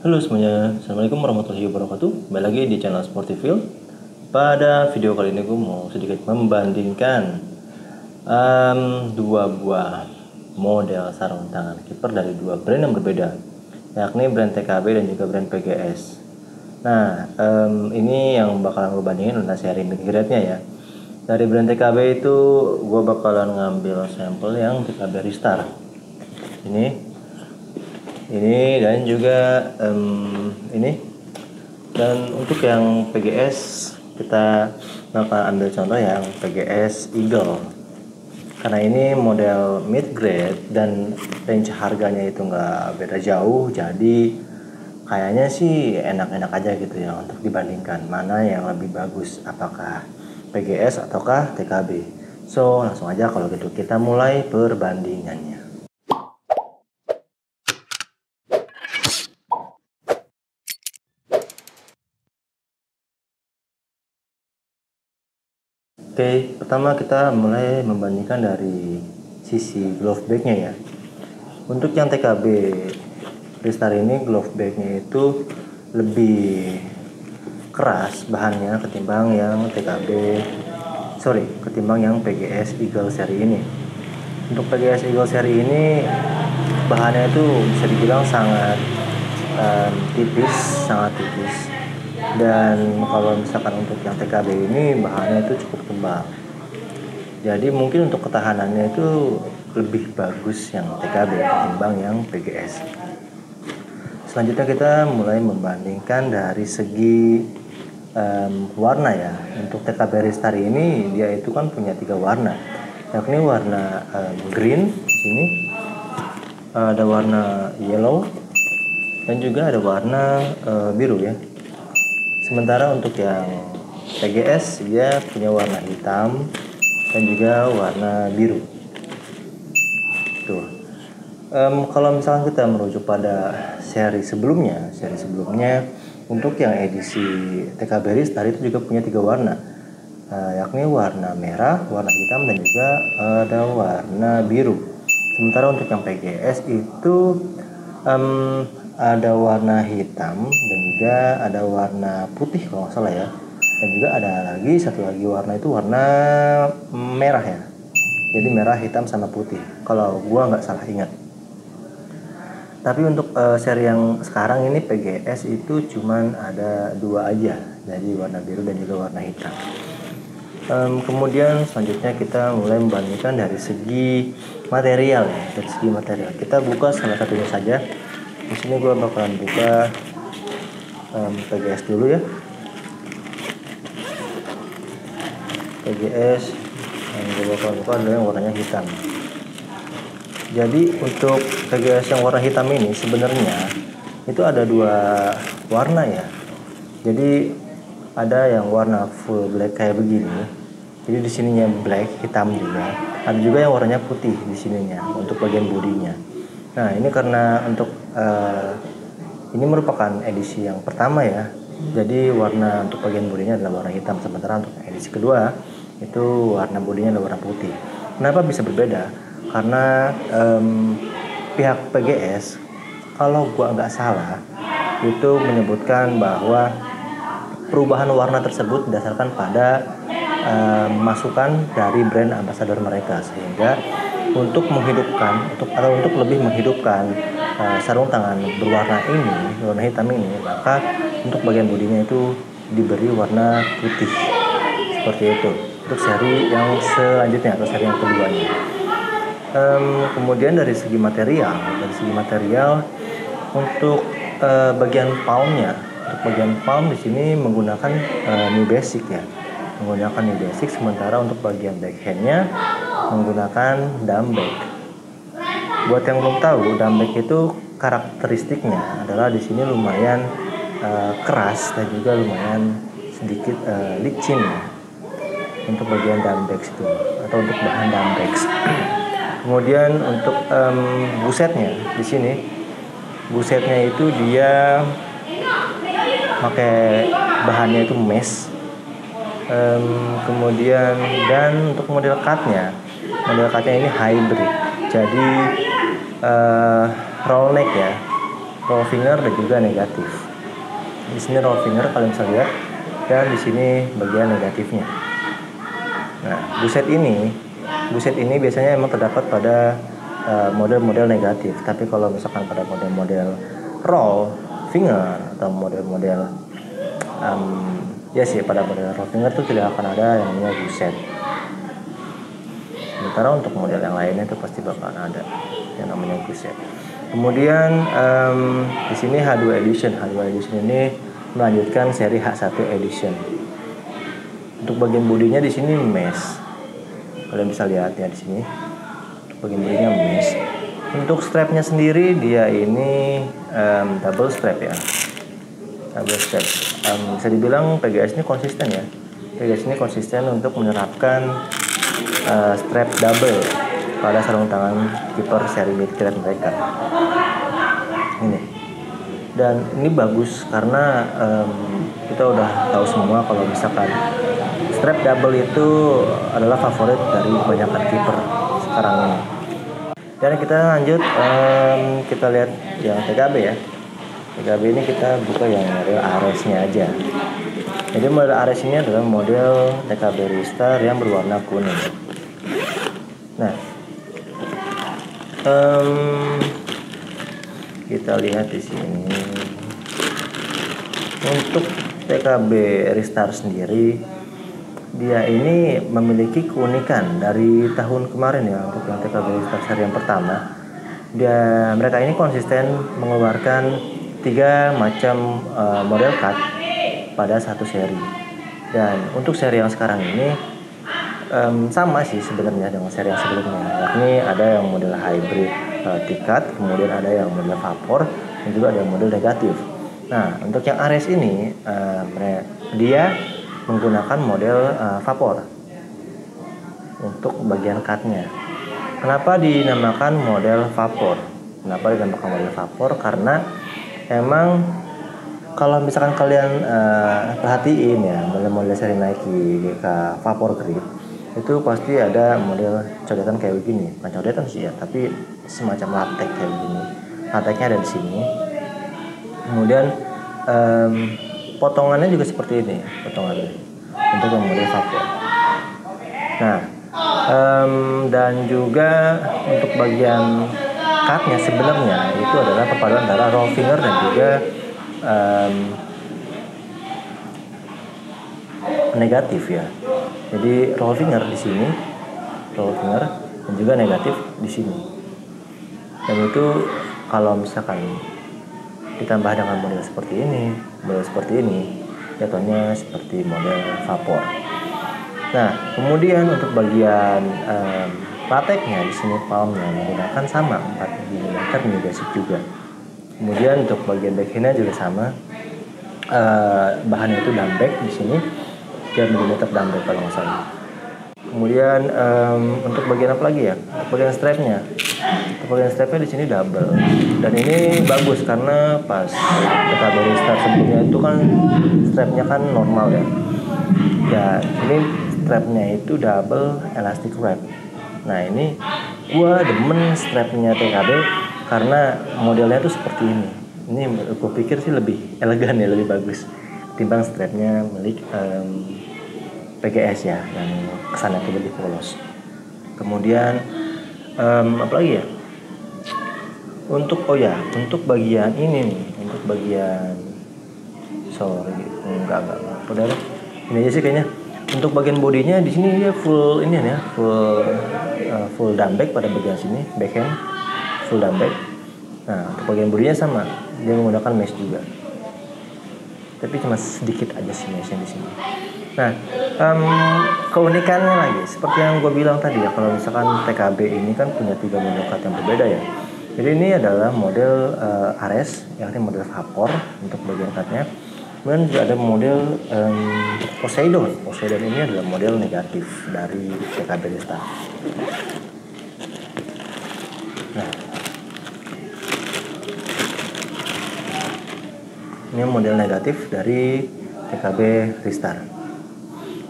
Halo semuanya, Assalamualaikum warahmatullahi wabarakatuh. Kembali lagi di channel Sportiville. Pada video kali ini gue mau sedikit membandingkan dua buah model sarung tangan kiper dari dua brand yang berbeda, yakni brand TKB dan juga brand PGS. Nah, ini yang bakalan gue bandingin adalah seri mid-grade-nya ya. Dari brand TKB itu gue bakalan ngambil sampel yang TKB Ristar. Ini dan juga ini. Dan untuk yang PGS kita bakal ambil contoh yang PGS Eagle, karena ini model mid grade dan range harganya itu nggak beda jauh, jadi kayaknya sih enak-enak aja gitu ya untuk dibandingkan mana yang lebih bagus, apakah PGS ataukah TKB. So langsung aja kalau gitu kita mulai perbandingannya. Oke, pertama kita mulai membandingkan dari sisi glove bagnya ya. Untuk yang TKB Ristar ini glove bagnya itu lebih keras bahannya ketimbang yang ketimbang yang PGS Eagle seri ini. Untuk PGS Eagle seri ini bahannya itu bisa dibilang sangat tipis. Dan kalau misalkan untuk yang TKB ini bahannya itu cukup tebal, jadi mungkin untuk ketahanannya itu lebih bagus yang TKB ketimbang yang PGS. Selanjutnya kita mulai membandingkan dari segi warna ya. Untuk TKB Ristar ini dia itu kan punya 3 warna, yakni warna green di sini, ada warna yellow, dan juga ada warna biru ya. Sementara untuk yang PGS dia punya warna hitam dan juga warna biru. Tuh. Kalau misalkan kita merujuk pada seri sebelumnya untuk yang edisi TKB Ristar itu juga punya 3 warna, yakni warna merah, warna hitam, dan juga ada warna biru. Sementara untuk yang PGS itu ada warna hitam dan juga ada warna putih kalau nggak salah ya, dan juga ada lagi satu lagi warna itu warna merah ya, jadi merah, hitam, sama putih kalau gua nggak salah ingat. Tapi untuk seri yang sekarang ini PGS itu cuman ada 2 aja, jadi warna biru dan juga warna hitam. Kemudian selanjutnya kita mulai membandingkan dari segi material ya. Dari segi material kita buka salah satunya saja. Di sini gue bakalan buka PGS dulu ya. PGS yang gue bakalan buka adalah yang warnanya hitam. Jadi untuk PGS yang warna hitam ini sebenarnya itu ada 2 warna ya. Jadi ada yang warna full black kayak begini. Jadi di sininya black hitam juga. Ada juga yang warnanya putih di sininya untuk bagian bodinya. Nah ini karena untuk ini merupakan edisi yang pertama ya, jadi warna untuk bagian bodinya adalah warna hitam, sementara untuk edisi kedua itu warna bodinya adalah warna putih. Kenapa bisa berbeda? Karena pihak PGS kalau gua nggak salah itu menyebutkan bahwa perubahan warna tersebut berdasarkan pada masukan dari brand ambassador mereka, sehingga untuk lebih menghidupkan sarung tangan berwarna hitam ini, maka untuk bagian bodinya itu diberi warna putih seperti itu untuk seri yang selanjutnya atau seri yang keduanya. Kemudian dari segi material untuk bagian palmnya, untuk bagian palm di sini menggunakan New Basic ya, sementara untuk bagian backhandnya menggunakan Dumbbag. Buat yang belum tahu, Dumbbag itu karakteristiknya adalah di sini lumayan keras dan juga lumayan sedikit licin ya, untuk bagian Dumbbag itu atau untuk bahan Dumbbag. Kemudian untuk busetnya di sini, busetnya itu dia pakai bahannya itu mesh. Kemudian dan untuk model cutnya ini hybrid, jadi roll neck ya, raw finger dan juga negatif. Di sini raw finger kalian bisa lihat, dan di sini bagian negatifnya. Nah, buset ini biasanya emang terdapat pada model-model negatif. Tapi kalau misalkan pada model-model raw finger atau model-model pada model raw finger itu tidak akan ada yang namanya buset. Sementara untuk model yang lainnya itu pasti bakalan ada yang namanya buset. Kemudian di sini H2 edition. H2 edition ini melanjutkan seri H1 edition. Untuk bagian bodinya di sini mesh. Kalian bisa lihat ya di sini. Untuk bagian bodinya mesh. Untuk strapnya sendiri dia ini double strap ya. Double strap. Bisa dibilang PGS ini konsisten ya. PGS ini konsisten untuk menerapkan strap double pada sarung tangan kiper seri mid-grade mereka. Ini. Dan ini bagus karena kita udah tahu semua kalau misalkan strap double itu adalah favorit dari kebanyakan kiper sekarang ini. Dan kita lanjut, kita lihat yang TKB ya. TKB ini kita buka yang model Ares-nya aja. Jadi model Ares ini adalah model TKB Ristar yang berwarna kuning. Nah, kita lihat di sini untuk TKB Ristar sendiri, dia ini memiliki keunikan dari tahun kemarin ya. Untuk yang TKB Ristar seri yang pertama, mereka ini konsisten mengeluarkan 3 macam model cut pada satu seri. Dan untuk seri yang sekarang ini sama sih sebenarnya dengan seri yang sebelumnya. Yakni ada yang model hybrid tikat, kemudian ada yang model vapor, dan juga ada yang model negatif. Nah, untuk yang Ares ini dia menggunakan model vapor untuk bagian cutnya. Kenapa dinamakan model vapor? Karena emang kalau misalkan kalian perhatiin ya, model-model seri Nike GK Vapor Grip itu pasti ada model codetan kayak begini. Bukan codetan sih ya, tapi semacam latex kayak begini. Latexnya ada di sini. Kemudian potongannya juga seperti ini, potongannya untuk yang model vapor. Nah, dan juga untuk bagian cutnya sebenarnya itu adalah perpaduan antara raw finger dan juga negatif ya. Jadi raw finger di sini, dan juga negatif di sini. Dan itu kalau misalkan ditambah dengan model seperti ini, jatuhnya seperti model vapor. Nah, kemudian untuk bagian latexnya di sini palmnya menggunakan sama 4 mm basic juga. Kemudian untuk bagian backhandnya juga sama. Bahannya itu dumbback di sini 3 mm dumbback kalau nggak salah. Kemudian untuk bagian apa lagi ya? Untuk bagian strapnya. Untuk bagian strapnya di sini double. Dan ini bagus karena pas kita dari start sebelumnya itu kan strapnya kan normal ya. Ya, ini strapnya itu double elastic wrap. Nah, ini gua demen strapnya TKB karena modelnya tuh seperti ini. Ini gue pikir sih lebih elegan ya, lebih bagus timbang strapnya milik PGS ya, yang kesannya tuh lebih polos. Kemudian apa lagi ya? Untuk bagian ini nih, untuk bagian enggak. Udah ini aja sih kayaknya. Untuk bagian bodinya di sini dia full ini ya, full dumbback pada bagian sini, backhand full dumbback. Nah, untuk bagian bodinya sama, dia menggunakan mesh juga. Tapi cuma sedikit aja sih meshnya di sini. Nah, keunikannya lagi, seperti yang gue bilang tadi ya, kalau misalkan TKB ini kan punya 3 model cut yang berbeda ya. Jadi ini adalah model Ares, yakni model vapor untuk bagian cutnya. Kemudian juga ada model Poseidon. Poseidon ini adalah model negatif dari TKB Ristar. Nah, ini model negatif dari TKB Ristar.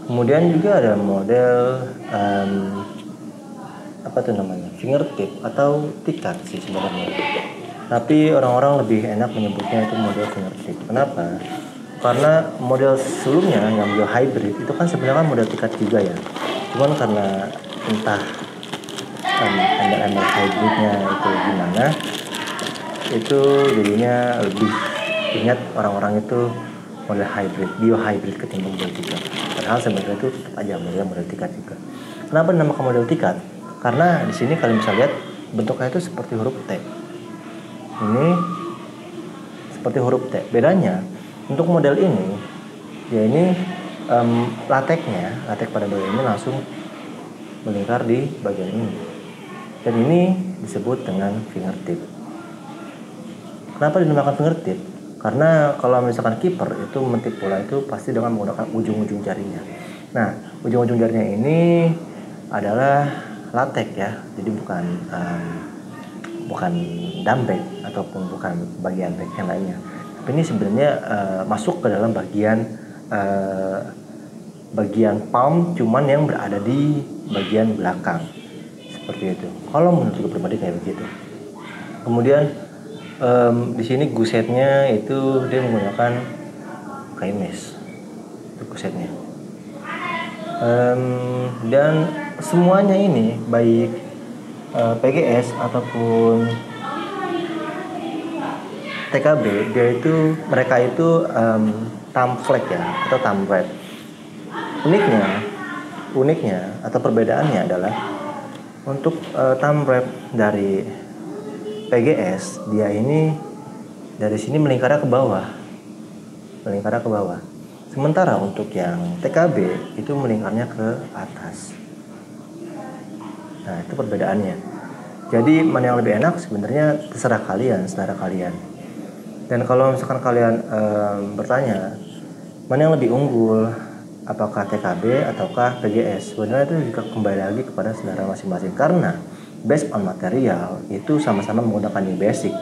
Kemudian juga ada model apa tuh namanya, fingertip atau tikat sih sebenarnya. Tapi orang-orang lebih enak menyebutnya itu model fingertip. Kenapa? Karena model sebelumnya yang model hybrid itu kan sebenarnya kan model tikat juga ya. Cuman karena entah embel-embel hybridnya itu gimana, itu jadinya lebih ingat orang-orang itu model hybrid, bio hybrid ketimbang model tikat. Padahal sebenarnya itu tetap aja model tikat juga. Kenapa dinamakan model tikat? Karena di sini kalian bisa lihat bentuknya itu seperti huruf T. Ini seperti huruf T. Bedanya untuk model ini, ya ini latex pada bagian ini langsung melingkar di bagian ini. Dan ini disebut dengan fingertip. Kenapa dinamakan fingertip? Karena kalau misalkan kiper itu mentip bola itu pasti dengan menggunakan ujung-ujung jarinya. Nah, ujung-ujung jarinya ini adalah latex ya, jadi bukan dumbag ataupun bukan bagian back yang lainnya. Tapi ini sebenarnya masuk ke dalam bagian palm, cuman yang berada di bagian belakang seperti itu. Kalau menurut gue pribadi kayak begitu. Kemudian di sini gusetnya itu dia menggunakan kain mesh, itu gusetnya. Dan semuanya ini baik PGS ataupun TKB, mereka itu thumb flag ya atau thumb wrap. Uniknya atau perbedaannya adalah untuk thumb wrap dari PGS, dia ini dari sini melingkarnya ke bawah. Sementara untuk yang TKB itu melingkarnya ke atas. Nah, itu perbedaannya. Jadi mana yang lebih enak sebenarnya terserah kalian, selera kalian. Dan kalau misalkan kalian bertanya mana yang lebih unggul, apakah TKB ataukah PGS, sebenarnya itu juga kembali lagi kepada selera masing-masing. Karena based on material itu sama-sama menggunakan new basic,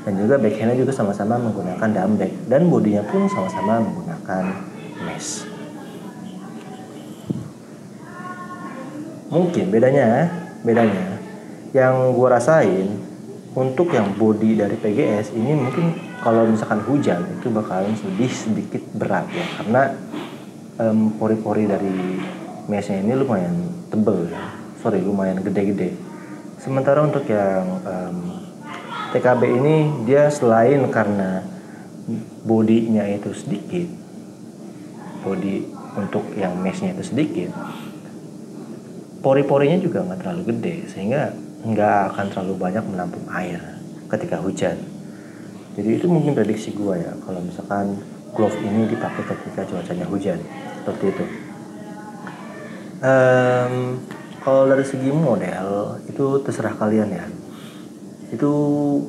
dan juga backhandnya juga sama-sama menggunakan dumbag, dan bodinya pun sama-sama menggunakan mesh. Mungkin bedanya yang gue rasain untuk yang body dari PGS ini mungkin kalau misalkan hujan itu bakalan lebih sedikit berat ya, karena pori-pori dari meshnya ini lumayan tebel ya, lumayan gede-gede. Sementara untuk yang TKB ini dia selain karena bodinya itu sedikit, body untuk yang meshnya itu sedikit, pori-porinya juga nggak terlalu gede sehingga nggak akan terlalu banyak menampung air ketika hujan. Jadi itu mungkin prediksi gue ya, kalau misalkan glove ini dipakai ketika cuacanya hujan seperti itu. Kalau dari segi model itu terserah kalian ya. Itu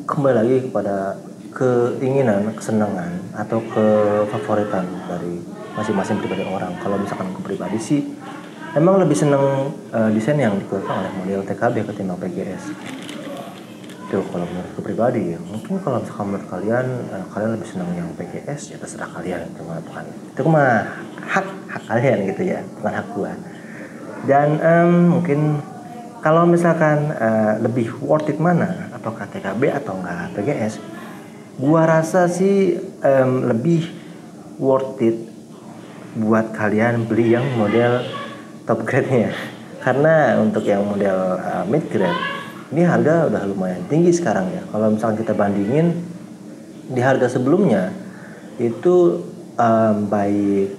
kembali lagi kepada keinginan, kesenangan atau kefavoritan dari masing-masing pribadi orang. Kalau misalkan aku pribadi sih emang lebih seneng desain yang dikeluarkan oleh model TKB ketimbang PGS. Itu kalau menurut aku pribadi ya. Mungkin kalau misalkan menurut kalian lebih senang yang PGS, ya terserah kalian, itu mah hak kalian gitu ya, bukan hak gua. Dan mungkin kalau misalkan lebih worth it mana, apakah TKB atau enggak PGS, gua rasa sih lebih worth it buat kalian beli yang model top grade-nya. Karena untuk yang model mid grade ini harga udah lumayan tinggi sekarang ya. Kalau misalkan kita bandingin di harga sebelumnya itu baik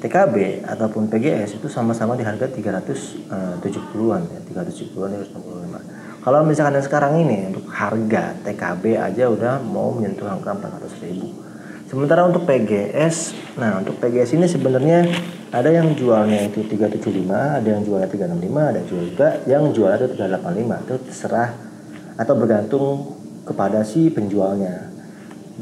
TKB ataupun PGS itu sama-sama di harga 370-an ya, 370-an 365. Kalau misalkan yang sekarang ini untuk harga TKB aja udah mau menyentuh angka 400.000. Sementara untuk PGS, untuk PGS ini sebenarnya ada yang jualnya itu 375, ada yang jualnya 365, ada juga yang jualnya itu 385. Itu terserah atau bergantung kepada si penjualnya.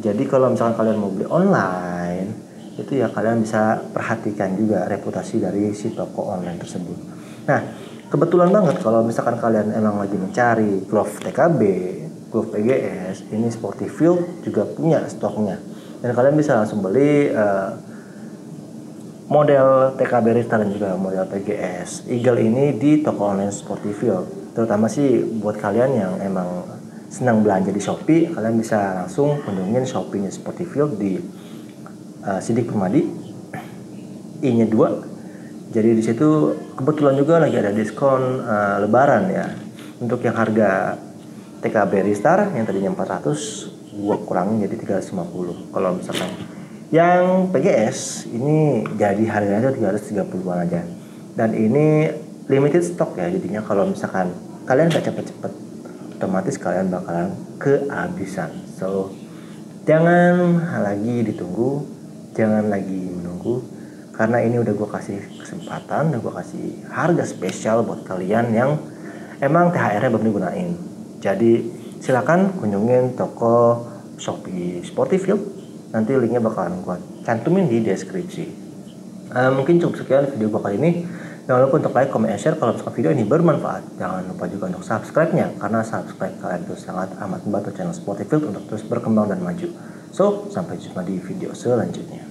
Jadi kalau misalkan kalian mau beli online, itu ya kalian bisa perhatikan juga reputasi dari si toko online tersebut. Nah, kebetulan banget kalau misalkan kalian emang lagi mencari glove TKB, glove PGS, ini Sportifield juga punya stoknya. Dan kalian bisa langsung beli model TKB Rista dan juga model PGS Eagle ini di toko online Sportifield. Terutama sih buat kalian yang emang senang belanja di Shopee, kalian bisa langsung kunjungin Shopee-nya Sportifield di Sidik Permadi, I-nya 2. Jadi di situ kebetulan juga lagi ada diskon Lebaran ya. Untuk yang harga TKB Ristar yang tadinya 400, gua kurangin jadi 350. Kalau misalkan yang PGS ini jadi harganya itu 330-an aja. Dan ini limited stock ya, jadinya kalau misalkan kalian gak cepet-cepet, otomatis kalian bakalan kehabisan. So jangan lagi ditunggu, jangan lagi menunggu, karena ini udah gue kasih kesempatan, udah gue kasih harga spesial buat kalian yang emang THR-nya belum digunain. Jadi silakan kunjungin toko Shopee Sportifield. Nanti linknya bakalan gue cantumin di deskripsi. Mungkin cukup sekian video gue kali ini. Jangan lupa untuk like, comment, and share kalau misalkan video ini bermanfaat. Jangan lupa juga untuk subscribe-nya, karena subscribe kalian itu sangat amat membantu channel Sportifield untuk terus berkembang dan maju. So, sampai jumpa di video selanjutnya.